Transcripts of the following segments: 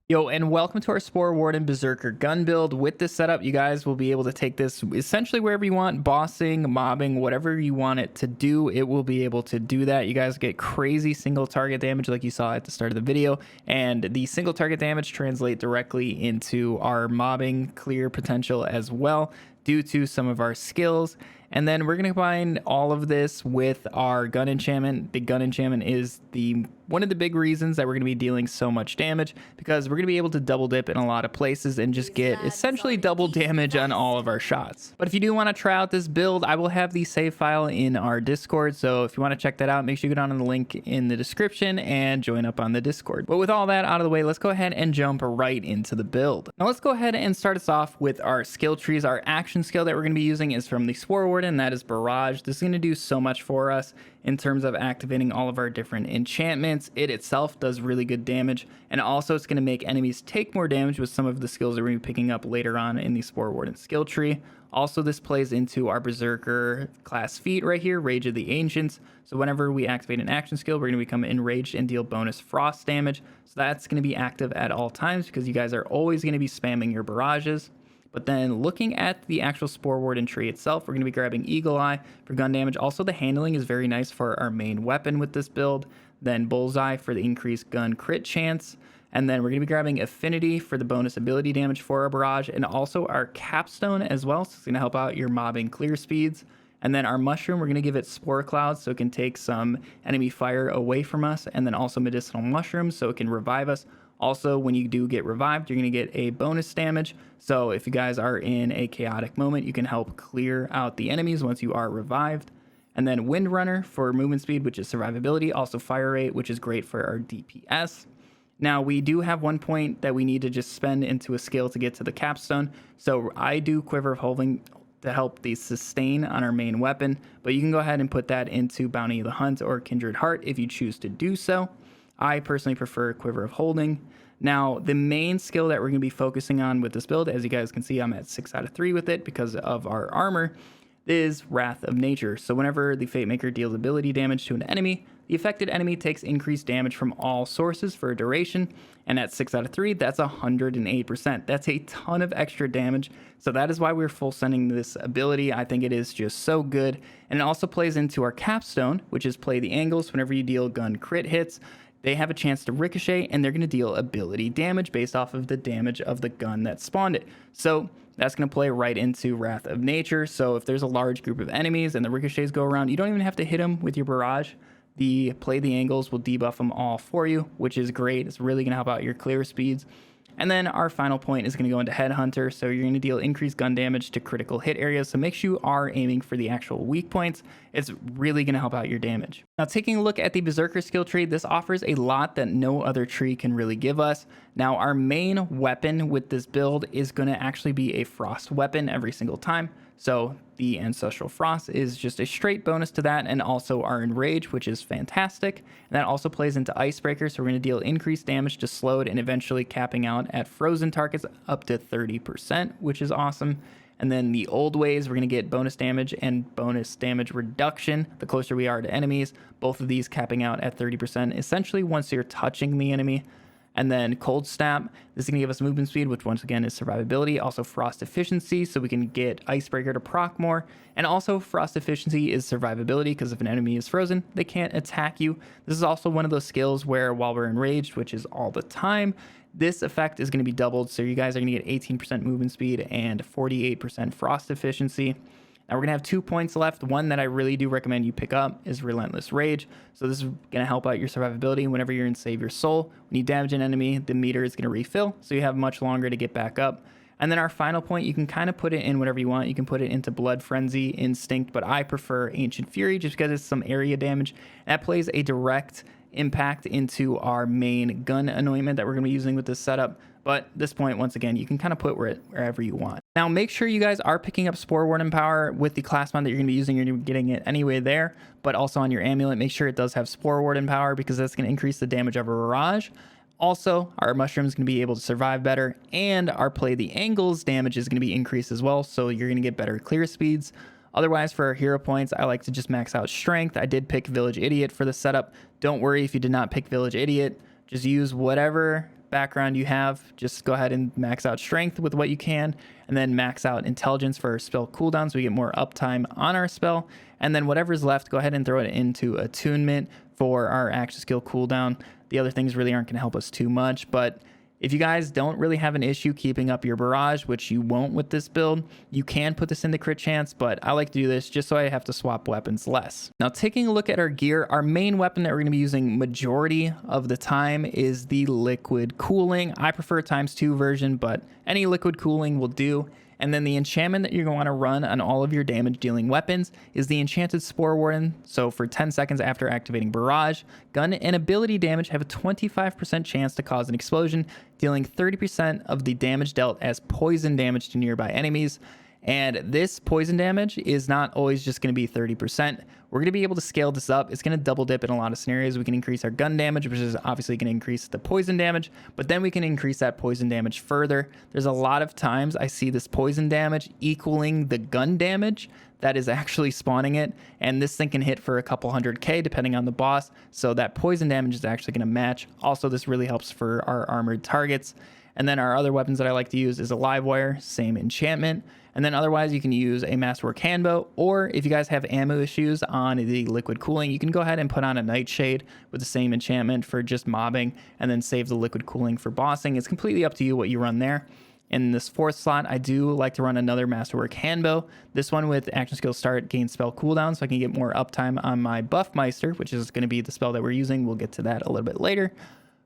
Yo, and welcome to our Spore Warden Brrzerker gun build. With this setup, you guys will be able to take this essentially wherever you want, bossing, mobbing, whatever you want it to do, it will be able to do that. You guys get crazy single target damage like you saw at the start of the video, and the single target damage translate directly into our mobbing clear potential as well due to some of our skills. And then we're going to combine all of this with our gun enchantment. The gun enchantment is one of the big reasons that we're going to be dealing so much damage, because we're going to be able to double dip in a lot of places and just get essentially double damage on all of our shots. But if you do want to try out this build, I will have the save file in our Discord. So if you want to check that out, make sure you go down on the link in the description and join up on the Discord. But with all that out of the way, let's go ahead and jump right into the build. Now let's go ahead and start us off with our skill trees. Our action skill that we're going to be using is from the Spore Warden, that is Barrage. This is going to do so much for us in terms of activating all of our different enchantments. It itself does really good damage, and also it's going to make enemies take more damage with some of the skills that we're going to be picking up later on in the Spore Warden skill tree. Also, this plays into our Berserker class feat right here, Rage of the Ancients. So whenever we activate an action skill, we're going to become enraged and deal bonus frost damage. So that's going to be active at all times because you guys are always going to be spamming your barrages. But then looking at the actual Spore Warden tree itself, we're going to be grabbing Eagle Eye for gun damage. Also, the handling is very nice for our main weapon with this build. Then Bullseye for the increased gun crit chance. And then we're going to be grabbing Affinity for the bonus ability damage for our barrage. And also our Capstone as well. So it's going to help out your mobbing clear speeds. And then our Mushroom, we're going to give it Spore Clouds so it can take some enemy fire away from us. And then also Medicinal Mushrooms so it can revive us. Also, when you do get revived, you're going to get a bonus damage. So if you guys are in a chaotic moment, you can help clear out the enemies once you are revived. And then Windrunner for movement speed, which is survivability. Also Fire Rate, which is great for our DPS. Now, we do have 1 point that we need to just spend into a skill to get to the Capstone. So I do Quiver of Holding to help the sustain on our main weapon. But you can go ahead and put that into Bounty of the Hunt or Kindred Heart if you choose to do so. I personally prefer Quiver of Holding. Now, the main skill that we're going to be focusing on with this build, as you guys can see, I'm at 6 out of 3 with it because of our armor, is Wrath of Nature. So whenever the Fate Maker deals ability damage to an enemy, the affected enemy takes increased damage from all sources for a duration. And at 6 out of 3, that's 108%. That's a ton of extra damage. So that is why we're full sending this ability. I think it is just so good. And it also plays into our Capstone, which is Play the Angles. Whenever you deal gun crit hits, they have a chance to ricochet, and they're going to deal ability damage based off of the damage of the gun that spawned it. So that's going to play right into Wrath of Nature. So if there's a large group of enemies and the ricochets go around, you don't even have to hit them with your barrage. The Play the Angles will debuff them all for you, which is great. It's really going to help out your clear speeds. And then our final point is going to go into Headhunter. So you're going to deal increased gun damage to critical hit areas. So make sure you are aiming for the actual weak points. It's really going to help out your damage. Now, taking a look at the Berserker skill tree, this offers a lot that no other tree can really give us. Now, our main weapon with this build is going to actually be a frost weapon every single time. So the Ancestral Frost is just a straight bonus to that, and also our Enrage, which is fantastic. And that also plays into Icebreaker, so we're going to deal increased damage to slowed and eventually capping out at frozen targets up to 30%, which is awesome. And then the Old Ways, we're going to get bonus damage and bonus damage reduction the closer we are to enemies, both of these capping out at 30%, essentially once you're touching the enemy. And then Cold Snap, this is going to give us movement speed, which once again is survivability. Also Frost Efficiency, so we can get Icebreaker to proc more. And also Frost Efficiency is survivability, because if an enemy is frozen, they can't attack you. This is also one of those skills where while we're enraged, which is all the time, this effect is going to be doubled. So you guys are going to get 18% movement speed and 48% Frost Efficiency. Now we're going to have 2 points left. One that I really do recommend you pick up is Relentless Rage. So this is going to help out your survivability whenever you're in Save Your Soul. When you damage an enemy, the meter is going to refill, so you have much longer to get back up. And then our final point, you can kind of put it in whatever you want. You can put it into Blood Frenzy, Instinct, but I prefer Ancient Fury just because it's some area damage. That plays a direct impact into our main gun anointment that we're going to be using with this setup. But at this point, once again, you can kind of put wherever you want. Now, make sure you guys are picking up Spore Warden power with the class mod that you're going to be using. You're getting it anyway there, but also on your amulet, make sure it does have Spore Warden power, because that's going to increase the damage of a barrage. Also, our Mushroom is going to be able to survive better, and our Play the Angles damage is going to be increased as well, so you're going to get better clear speeds. Otherwise, for our hero points, I like to just max out strength. I did pick Village Idiot for the setup. Don't worry if you did not pick Village Idiot. Just use whatever background you have, just go ahead and max out strength with what you can, and then max out intelligence for our spell cooldown so we get more uptime on our spell. And then whatever's left, go ahead and throw it into attunement for our action skill cooldown. The other things really aren't going to help us too much, but if you guys don't really have an issue keeping up your barrage, which you won't with this build, you can put this into crit chance, but I like to do this just so I have to swap weapons less. Now, taking a look at our gear, our main weapon that we're going to be using majority of the time is the liquid cooling. I prefer ×2 version, but any liquid cooling will do. And then the enchantment that you're going to want to run on all of your damage dealing weapons is the enchanted Spore Warden. So for 10 seconds after activating barrage, gun and ability damage have a 25% chance to cause an explosion, dealing 30% of the damage dealt as poison damage to nearby enemies. And this poison damage is not always just going to be 30%. We're going to be able to scale this up. It's going to double dip in a lot of scenarios. We can increase our gun damage, which is obviously going to increase the poison damage, but then we can increase that poison damage further. There's a lot of times I see this poison damage equaling the gun damage that is actually spawning it, and this thing can hit for a couple 100k depending on the boss, so that poison damage is actually going to match. Also, this really helps for our armored targets. And then our other weapons that I like to use is a live wire, same enchantment. And then otherwise you can use a masterwork handbow, or if you guys have ammo issues on the liquid cooling, you can go ahead and put on a nightshade with the same enchantment for just mobbing, and then save the liquid cooling for bossing. It's completely up to you what you run there. In this fourth slot, I do like to run another masterwork handbow. This one with action skill start gains spell cooldown, so I can get more uptime on my Buffmeister, which is going to be the spell that we're using. We'll get to that a little bit later.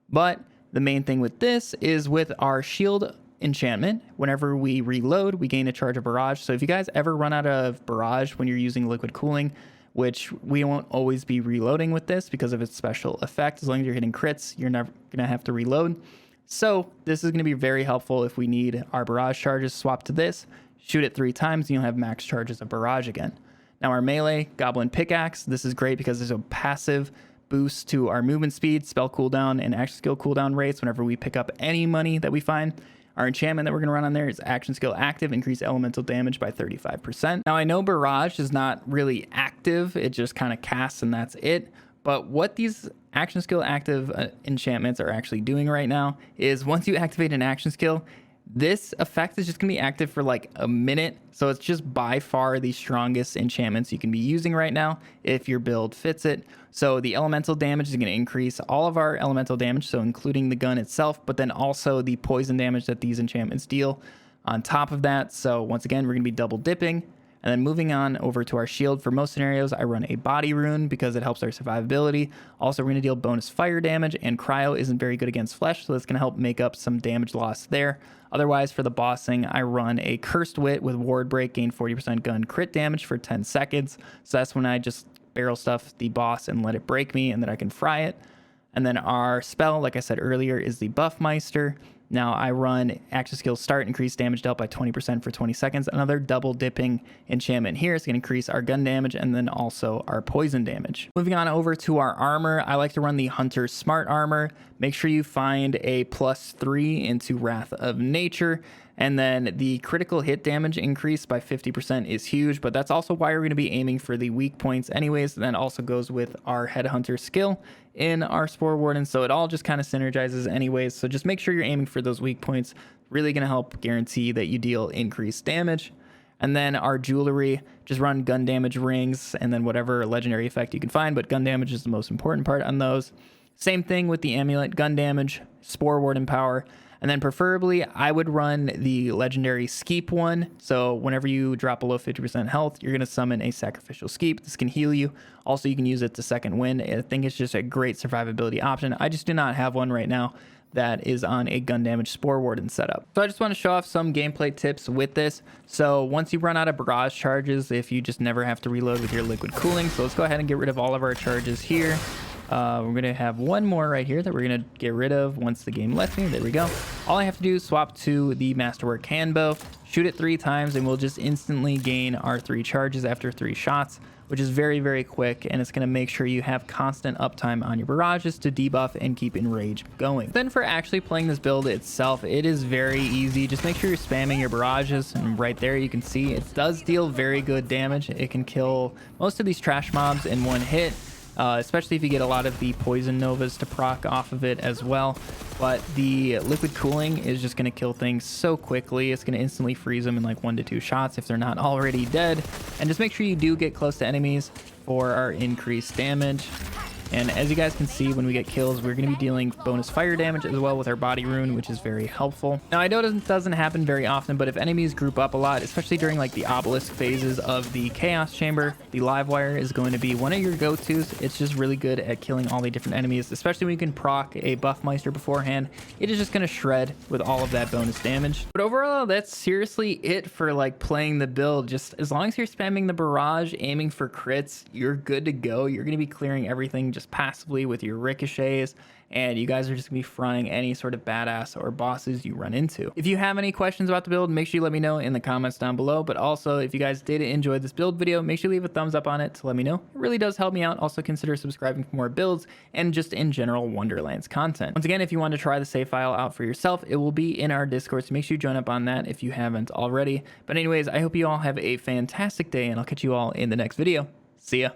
But the main thing with this is with our shield enchantment, whenever we reload, we gain a charge of barrage. So if you guys ever run out of barrage when you're using liquid cooling, which we won't always be reloading with this because of its special effect, as long as you're hitting crits, you're never going to have to reload. So this is going to be very helpful if we need our barrage charges swapped to this. Shoot it 3 times and you'll have max charges of barrage again. Now our melee goblin pickaxe, this is great because there's a passive boost to our movement speed, spell cooldown, and action skill cooldown rates whenever we pick up any money that we find. Our enchantment that we're going to run on there is action skill active, increase elemental damage by 35%. Now I know barrage is not really active, it just kind of casts and that's it. But what these action skill active enchantments are actually doing right now is once you activate an action skill, this effect is just going to be active for like a minute. So it's just by far the strongest enchantments you can be using right now if your build fits it. So the elemental damage is going to increase all of our elemental damage, so including the gun itself, but then also the poison damage that these enchantments deal on top of that. So once again, we're going to be double dipping. And then moving on over to our shield, for most scenarios, I run a body rune because it helps our survivability. Also, we're going to deal bonus fire damage, and cryo isn't very good against flesh, so that's going to help make up some damage loss there. Otherwise, for the bossing, I run a cursed wit with ward break, gain 40% gun crit damage for 10 seconds. So that's when I just barrel stuff the boss and let it break me, and then I can fry it. And then our spell, like I said earlier, is the Buffmeister. Now I run action skill start, increase damage dealt by 20% for 20 seconds. Another double dipping enchantment here is going to increase our gun damage and then also our poison damage. Moving on over to our armor, I like to run the Hunter Smart Armor. Make sure you find a +3 into Wrath of Nature. And then the critical hit damage increase by 50% is huge, but that's also why we're going to be aiming for the weak points anyways. And that also goes with our Headhunter skill in our Spore Warden. So it all just kind of synergizes anyways. So just make sure you're aiming for those weak points. Really going to help guarantee that you deal increased damage. And then our jewelry, just run gun damage rings and then whatever legendary effect you can find, but gun damage is the most important part on those. Same thing with the amulet, gun damage, Spore Warden power. And then preferably, I would run the legendary Skeep one. So whenever you drop below 50% health, you're going to summon a sacrificial Skeep. This can heal you. Also, you can use it to second wind. I think it's just a great survivability option. I just do not have one right now that is on a gun damage Spore Warden setup. So I just want to show off some gameplay tips with this. So once you run out of barrage charges, if you just never have to reload with your liquid cooling. So let's go ahead and get rid of all of our charges here. We're going to have one more right here that we're going to get rid of once the game lets me. There we go. All I have to do is swap to the Masterwork Handbow, shoot it 3 times, and we'll just instantly gain our 3 charges after 3 shots, which is very, very quick, and it's going to make sure you have constant uptime on your barrages to debuff and keep Enrage going. Then for actually playing this build itself, it is very easy. Just make sure you're spamming your barrages, and right there you can see it does deal very good damage. It can kill most of these trash mobs in one hit. especially if you get a lot of the poison novas to proc off of it as well. But the liquid cooling is just going to kill things so quickly. It's going to instantly freeze them in like 1 to 2 shots if they're not already dead. And just make sure you do get close to enemies for our increased damage. And as you guys can see, when we get kills, we're going to be dealing bonus fire damage as well with our body rune, which is very helpful. Now, I know it doesn't happen very often, but if enemies group up a lot, especially during like the obelisk phases of the chaos chamber, the live wire is going to be one of your go-tos. It's just really good at killing all the different enemies, especially when you can proc a buffmeister beforehand. It is just going to shred with all of that bonus damage. But overall, that's seriously it for like playing the build. Just as long as you're spamming the barrage, aiming for crits, you're good to go. You're going to be clearing everything just passively with your ricochets, and you guys are just gonna be frying any sort of badass or bosses you run into. If you have any questions about the build, make sure you let me know in the comments down below. But also, if you guys did enjoy this build video, make sure you leave a thumbs up on it to let me know. It really does help me out. Also, consider subscribing for more builds and just in general Wonderlands content. Once again, if you want to try the save file out for yourself, it will be in our Discord, so make sure you join up on that if you haven't already. But anyways, I hope you all have a fantastic day, and I'll catch you all in the next video. See ya.